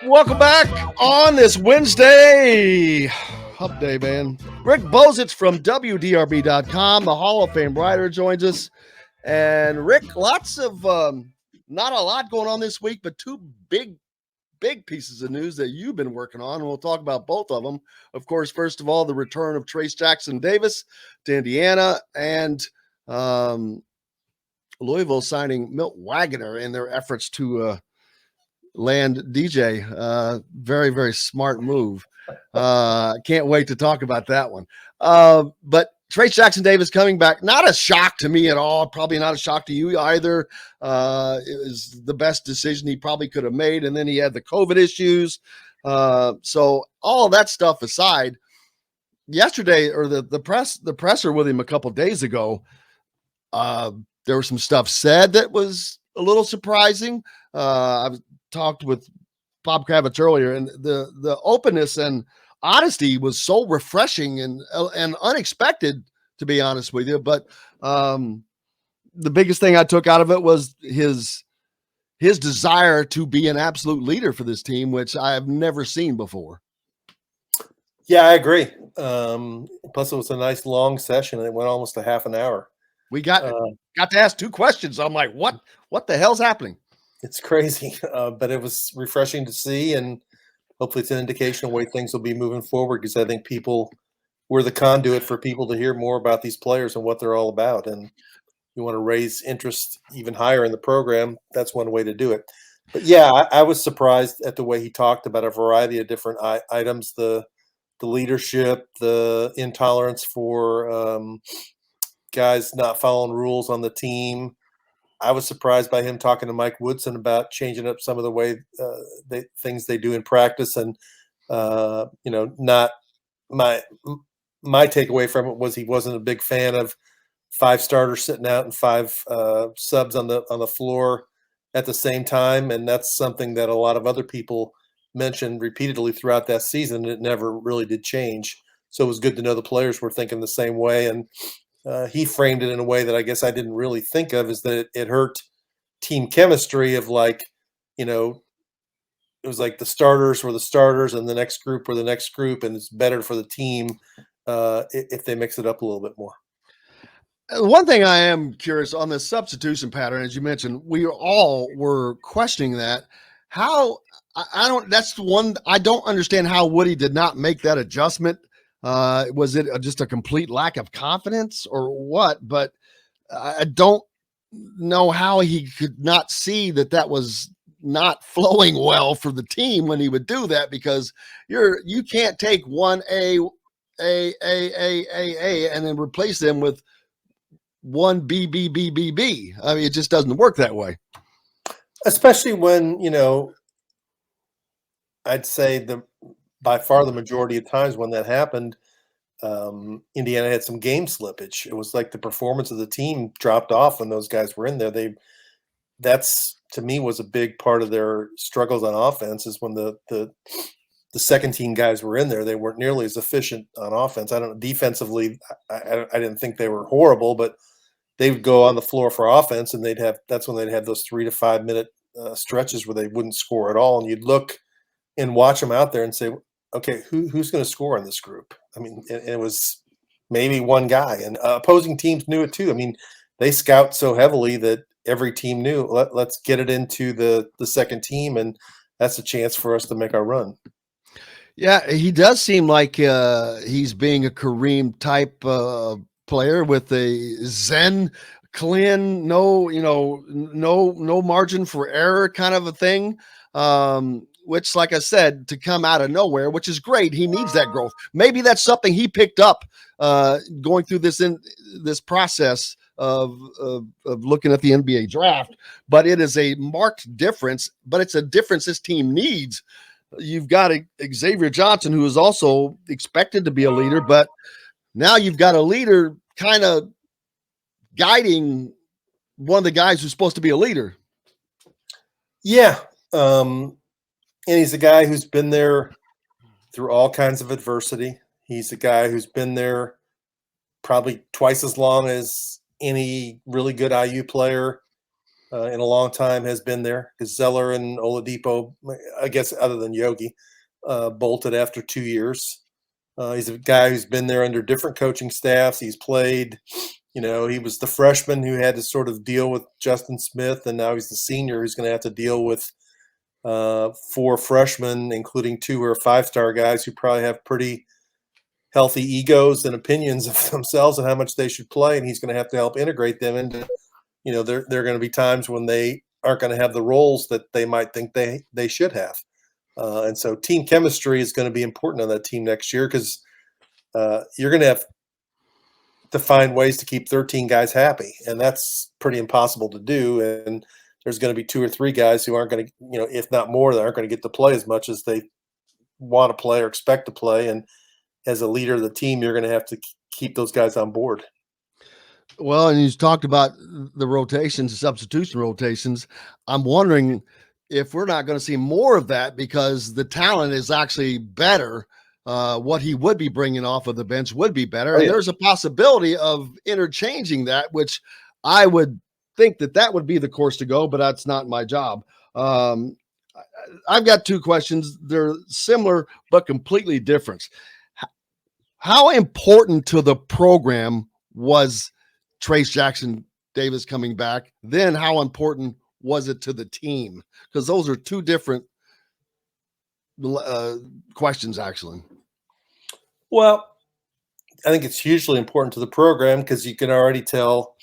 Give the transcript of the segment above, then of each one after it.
Welcome back on this Wednesday. Hump Day, man. Rick Bozich from WDRB.com, the Hall of Fame writer, joins us. And Rick, not a lot going on this week, but two big pieces of news that you've been working on. And we'll talk about both of them. Of course, first of all, the return of Trayce Jackson-Davis to Indiana and Louisville signing Milt Wagner in their efforts to land DJ. Very, very smart move. Can't wait to talk about that one. But Trayce Jackson-Davis coming back, not a shock to me at all. Probably not a shock to you either. It was the best decision he probably could have made. And then he had the COVID issues. So all that stuff aside, yesterday, or the presser with him a couple days ago, there was some stuff said that was a little surprising. I've talked with Bob Kravitz earlier, and the openness and honesty was so refreshing and unexpected, to be honest with you. But the biggest thing I took out of it was his desire to be an absolute leader for this team, which I have never seen before. Yeah, I agree. Plus, it was a nice long session. It went almost a half an hour. We got to ask two questions. I'm like, what the hell's happening? It's crazy, but it was refreshing to see, and hopefully it's an indication of the way things will be moving forward, because I think we're the conduit for people to hear more about these players and what they're all about. And you want to raise interest even higher in the program, that's one way to do it. But yeah, I was surprised at the way he talked about a variety of different items, the leadership, the intolerance for guys not following rules on the team. I was surprised by him talking to Mike Woodson about changing up some of the way things they do in practice. And, not my takeaway from it was he wasn't a big fan of 5 starters sitting out and 5 subs on the floor at the same time. And that's something that a lot of other people mentioned repeatedly throughout that season. It never really did change. So it was good to know the players were thinking the same way. And he framed it in a way that I guess I didn't really think of, is that it hurt team chemistry of it was like the starters were the starters and the next group were the next group. And it's better for the team if they mix it up a little bit more. One thing I am curious on the substitution pattern, as you mentioned, we all were questioning that. That's the one, I don't understand how Woody did not make that adjustment. Was it just a complete lack of confidence or what? But I don't know how he could not see that was not flowing well for the team when he would do that, because you can't take one A, and then replace them with one B. I mean, it just doesn't work that way. Especially when, I'd say by far the majority of times when that happened, Indiana had some game slippage. It was like the performance of the team dropped off when those guys were in there. That's to me was a big part of their struggles on offense, is when the second team guys were in there, they weren't nearly as efficient on offense. I don't know, defensively, I didn't think they were horrible, but they would go on the floor for offense, and that's when they'd have those 3 to 5 minute stretches where they wouldn't score at all. And you'd look and watch them out there and say, okay, who's going to score in this group? I mean, it was maybe one guy, and opposing teams knew it too. I mean, they scout so heavily that every team knew, let's get it into the second team, and that's a chance for us to make our run. Yeah, he does seem like he's being a Kareem type player with a zen, clean, no margin for error kind of a thing. Which, like I said, to come out of nowhere, which is great. He needs that growth. Maybe that's something he picked up going through this process of looking at the NBA draft. But it is a marked difference. But it's a difference this team needs. You've got Xavier Johnson, who is also expected to be a leader, but now you've got a leader kind of guiding one of the guys who's supposed to be a leader. Yeah. And he's a guy who's been there through all kinds of adversity. He's a guy who's been there probably twice as long as any really good IU player in a long time has been there, because Zeller and Oladipo, I guess other than Yogi, bolted after 2 years. He's a guy who's been there under different coaching staffs. He's played, he was the freshman who had to sort of deal with Justin Smith, and now he's the senior who's going to have to deal with 4 freshmen, including 2 who are 5-star guys who probably have pretty healthy egos and opinions of themselves and how much they should play. And he's going to have to help integrate them into, there are going to be times when they aren't going to have the roles that they might think they should have. And so team chemistry is going to be important on that team next year, because you're going to have to find ways to keep 13 guys happy. And that's pretty impossible to do. And there's going to be 2 or 3 guys who aren't going to, if not more, that aren't going to get to play as much as they want to play or expect to play. And as a leader of the team, you're going to have to keep those guys on board. Well, and you talked about the rotations, substitution rotations. I'm wondering if we're not going to see more of that, because the talent is actually better. What he would be bringing off of the bench would be better. And there's a possibility of interchanging that, which I would think that would be the course to go, but that's not my job. I've got 2 questions. They're similar, but completely different. How important to the program was Trayce Jackson-Davis coming back? Then how important was it to the team? Because those are 2 different questions, actually. Well, I think it's hugely important to the program, because you can already tell,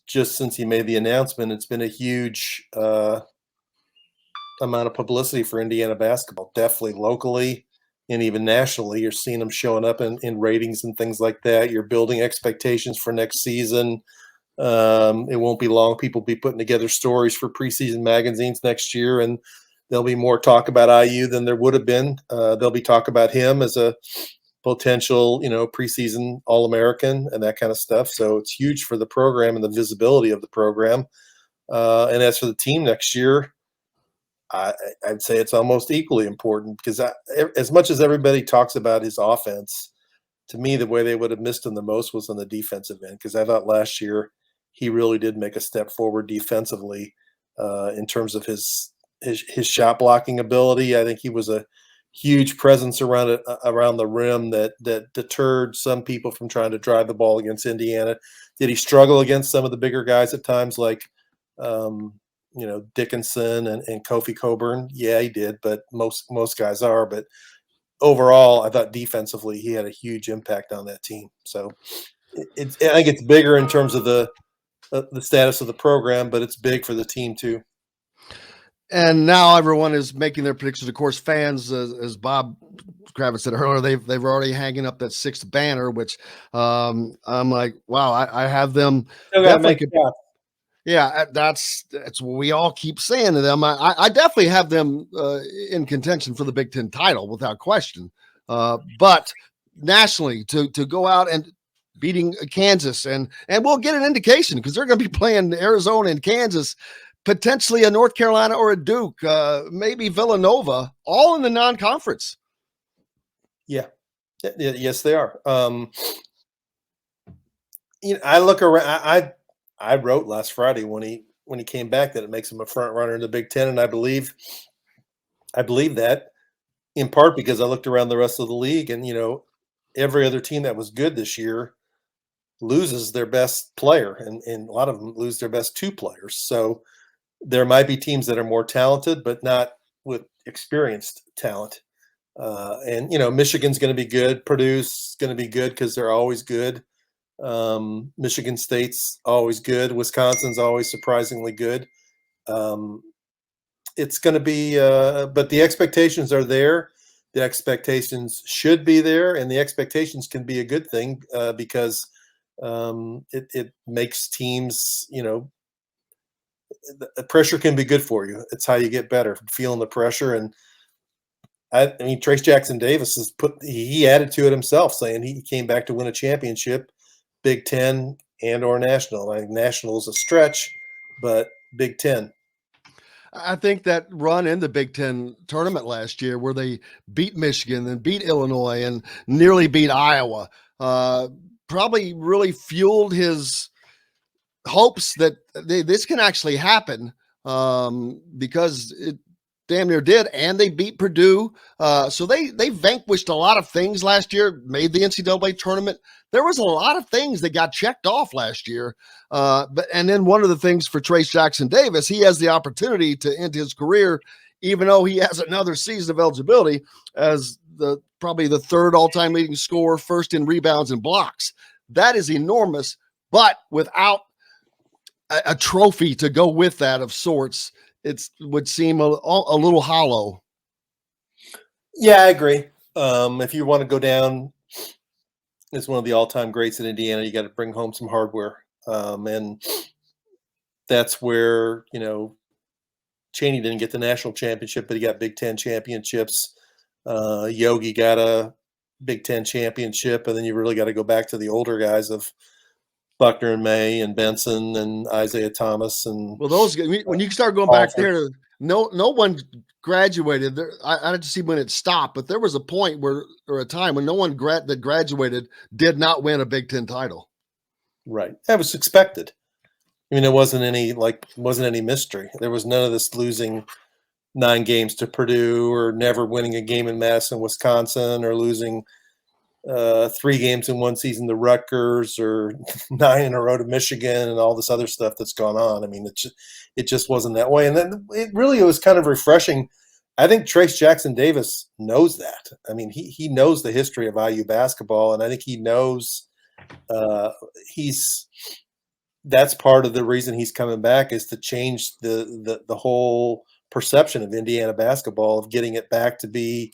just since he made the announcement, it's been a huge amount of publicity for Indiana basketball, definitely locally and even nationally. You're seeing them showing up in ratings and things like that. You're building expectations for next season. It won't be long. People will be putting together stories for preseason magazines next year, and there'll be more talk about IU than there would have been. There'll be talk about him as a potential, preseason All-American and that kind of stuff. So it's huge for the program and the visibility of the program. And as for the team next year, I'd say it's almost equally important, because as much as everybody talks about his offense, to me, the way they would have missed him the most was on the defensive end, because I thought last year he really did make a step forward defensively in terms of his shot blocking ability. I think he was a huge presence around the rim that deterred some people from trying to drive the ball against Indiana. Did he struggle against some of the bigger guys at times, like Dickinson and Kofi Coburn? Yeah, he did, but most guys are. But overall, I thought defensively he had a huge impact on that team. So I think it's bigger in terms of the status of the program, but it's big for the team too. And now everyone is making their predictions. Of course, fans, as Bob Kravitz said earlier, they've already hanging up that 6th banner, which I'm like, wow, I have them. Yeah, that's what we all keep saying to them. I definitely have them in contention for the Big Ten title without question. But nationally, to go out and beating Kansas, and we'll get an indication, because they're going to be playing Arizona and Kansas, potentially a North Carolina or a Duke, maybe Villanova, all in the non-conference. Yeah. Yes, they are. I look around. I wrote last Friday when he came back that it makes him a front runner in the Big Ten, and I believe that, in part because I looked around the rest of the league, and every other team that was good this year loses their best player, and a lot of them lose their best 2 players. So there might be teams that are more talented, but not with experienced talent. And Michigan's going to be good. Purdue's going to be good because they're always good. Michigan State's always good. Wisconsin's always surprisingly good. It's going to be, but the expectations are there. The expectations should be there, and the expectations can be a good thing because it makes teams, the pressure can be good for you. It's how you get better, feeling the pressure. And I mean, Trayce Jackson-Davis he added to it himself, saying he came back to win a championship, Big Ten and or national. I think national is a stretch, but Big Ten. I think that run in the Big Ten tournament last year, where they beat Michigan and beat Illinois and nearly beat Iowa, probably really fueled his hopes that this can actually happen, because it damn near did, and they beat Purdue. So they vanquished a lot of things last year, made the NCAA tournament. There was a lot of things that got checked off last year. And then one of the things for Trayce Jackson-Davis, he has the opportunity to end his career, even though he has another season of eligibility, as probably the third all-time leading scorer, first in rebounds and blocks. That is enormous, but without a trophy to go with that of sorts, it would seem a little hollow. Yeah, I agree. If you want to go down as one of the all-time greats in Indiana, you got to bring home some hardware. And that's where, Chaney didn't get the national championship, but he got Big Ten championships. Yogi got a Big Ten championship, and then you really got to go back to the older guys of Buckner and May and Benson and Isaiah Thomas. And well, those, when you start going back there, no one graduated there. I had to see when it stopped, but there was a point or a time when no one that graduated did not win a Big Ten title. Right. That was expected. I mean, there wasn't any mystery. There was none of this losing 9 games to Purdue or never winning a game in Madison, Wisconsin, or losing 3 games in one season to Rutgers or 9 in a row to Michigan and all this other stuff that's gone on. I mean, it just wasn't that way. And then it was kind of refreshing. I think Trayce Jackson-Davis knows that. I mean, he knows the history of IU basketball, and I think he knows that's part of the reason he's coming back, is to change the whole perception of Indiana basketball, of getting it back to be,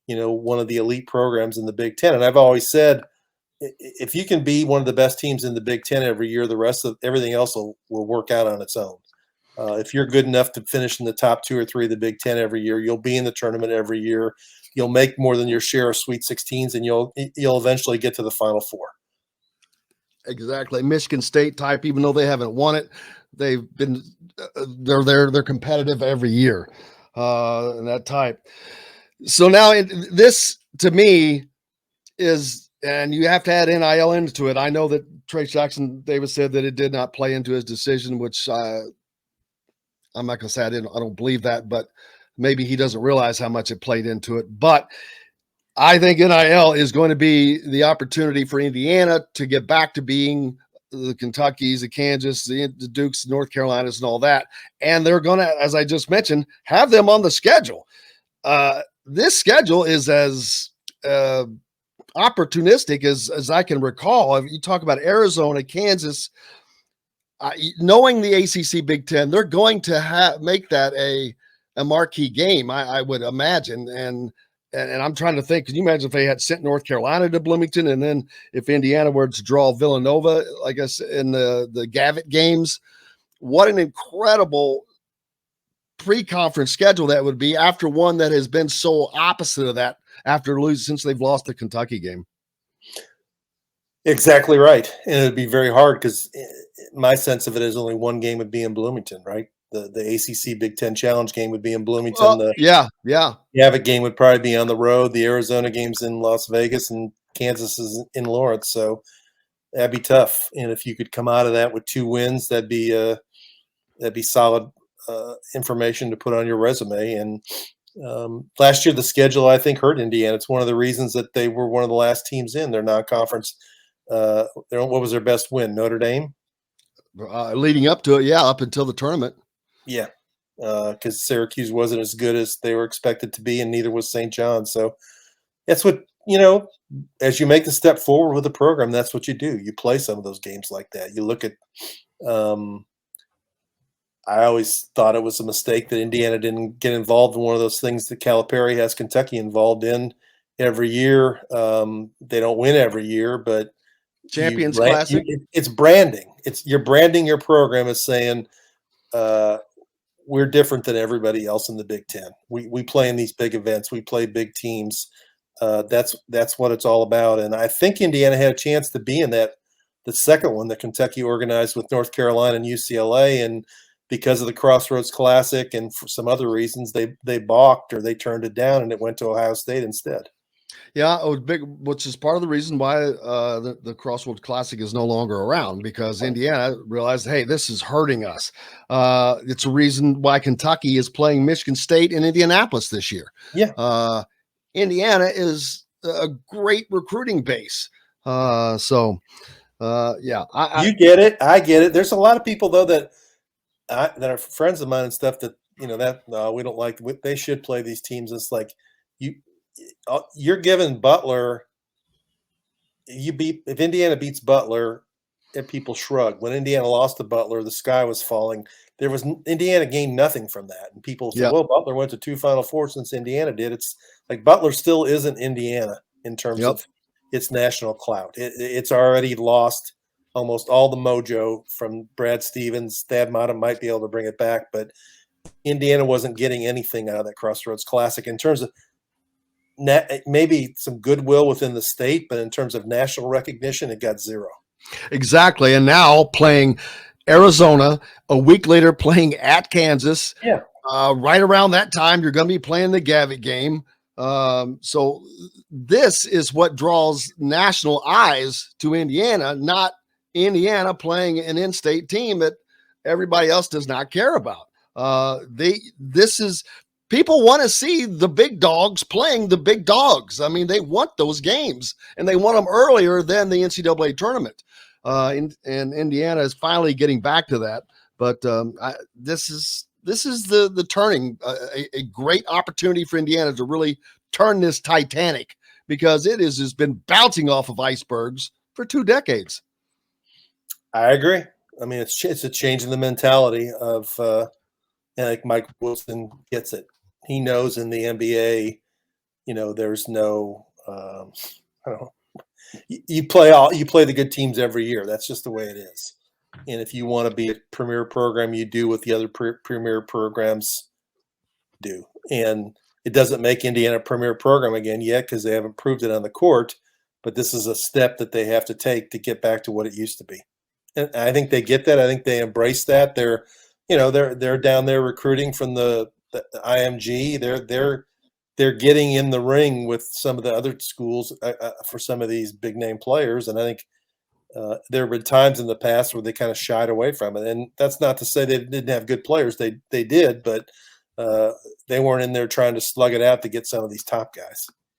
one of the elite programs in the Big Ten. And I've always said, if you can be one of the best teams in the Big Ten every year, the rest of everything else will work out on its own. If you're good enough to finish in the top 2 or 3 of the Big Ten every year, you'll be in the tournament every year. You'll make more than your share of Sweet 16s, and you'll eventually get to the Final Four. Exactly. Michigan State type, even though they haven't won it, they've been, they're competitive every year, and that type. So now this, to me, is, and you have to add NIL into it. I know that Trayce Jackson-Davis said that it did not play into his decision, which I'm not going to say I don't believe that, but maybe he doesn't realize how much it played into it. But I think NIL is going to be the opportunity for Indiana to get back to being the Kentuckys, the Kansas, the Dukes, North Carolinas, and all that. And they're going to, as I just mentioned, have them on the schedule. This schedule is as opportunistic as I can recall. If you talk about Arizona, Kansas, knowing the ACC Big Ten, they're going to make that a marquee game, I would imagine. And I'm trying to think, can you imagine if they had sent North Carolina to Bloomington, and then if Indiana were to draw Villanova, I guess, in the Gavitt games? What an incredible pre-conference schedule that would be, after one that has been so opposite of that after losing, since they've lost the Kentucky game. Exactly right. And it'd be very hard, because my sense of it is only one game would be in Bloomington, right? The ACC Big Ten Challenge game would be in Bloomington. Yeah. The Gavitt game would probably be on the road. The Arizona game's in Las Vegas, and Kansas is in Lawrence. So that'd be tough. And if you could come out of that with 2 wins, that'd be solid information to put on your resume. And last year, the schedule, I think, hurt Indiana. It's one of the reasons that they were one of the last teams in their non-conference. What was their best win? Notre Dame? Leading up to it, yeah, up until the tournament. Yeah, because Syracuse wasn't as good as they were expected to be, and neither was St. John. So that's what, as you make the step forward with the program, that's what you do. You play some of those games like that. You look at I always thought it was a mistake that Indiana didn't get involved in one of those things that Calipari has Kentucky involved in every year. They don't win every year, but Champions Classic. It's branding. You're branding your program as saying, we're different than everybody else in the Big Ten. We play in these big events. We play big teams. That's what it's all about. And I think Indiana had a chance to be in the second one that Kentucky organized with North Carolina and UCLA, and because of the Crossroads Classic and for some other reasons, they balked, or they turned it down, and it went to Ohio State instead. Yeah, it was big, which is part of the reason why the Crossroads Classic is no longer around, because Indiana realized, hey, this is hurting us. It's a reason why Kentucky is playing Michigan State in Indianapolis this year. Yeah. Indiana is a great recruiting base. Yeah, You get it. I get it. There's a lot of people though that are friends of mine and stuff that that no, we don't like. They should play these teams. It's like you you're giving Butler. If Indiana beats Butler, and people shrug. When Indiana lost to Butler, the sky was falling. Indiana gained nothing from that, and people say, yeah, "Well, Butler went to 2 Final Four since Indiana did." It's like Butler still isn't Indiana in terms yep. of its national clout. It's already lost almost all the mojo from Brad Stevens. Thad Matta might be able to bring it back, but Indiana wasn't getting anything out of that Crossroads Classic in terms of maybe some goodwill within the state, but in terms of national recognition, it got zero. Exactly. And now playing Arizona, a week later playing at Kansas. Yeah. Right around that time, you're going to be playing the Gavitt game. So this is what draws national eyes to Indiana, not Indiana playing an in-state team that everybody else does not care about. People want to see the big dogs playing the big dogs. I mean, they want those games, and they want them earlier than the NCAA tournament. And Indiana is finally getting back to that. But this is the turning, a great opportunity for Indiana to really turn this Titanic, because it has been bouncing off of icebergs for 2 decades. I agree. I mean, it's a change in the mentality of, and like Mike Wilson gets it. He knows in the NBA, there's no, I don't know. You play the good teams every year. That's just the way it is. And if you want to be a premier program, you do what the other premier programs do. And it doesn't make Indiana a premier program again yet because they haven't proved it on the court. But this is a step that they have to take to get back to what it used to be. And I think they get that. I think they embrace that. They're down there recruiting from the IMG. They're getting in the ring with some of the other schools for some of these big name players. And I think there have been times in the past where they kind of shied away from it. And that's not to say they didn't have good players. They did, but they weren't in there trying to slug it out to get some of these top guys.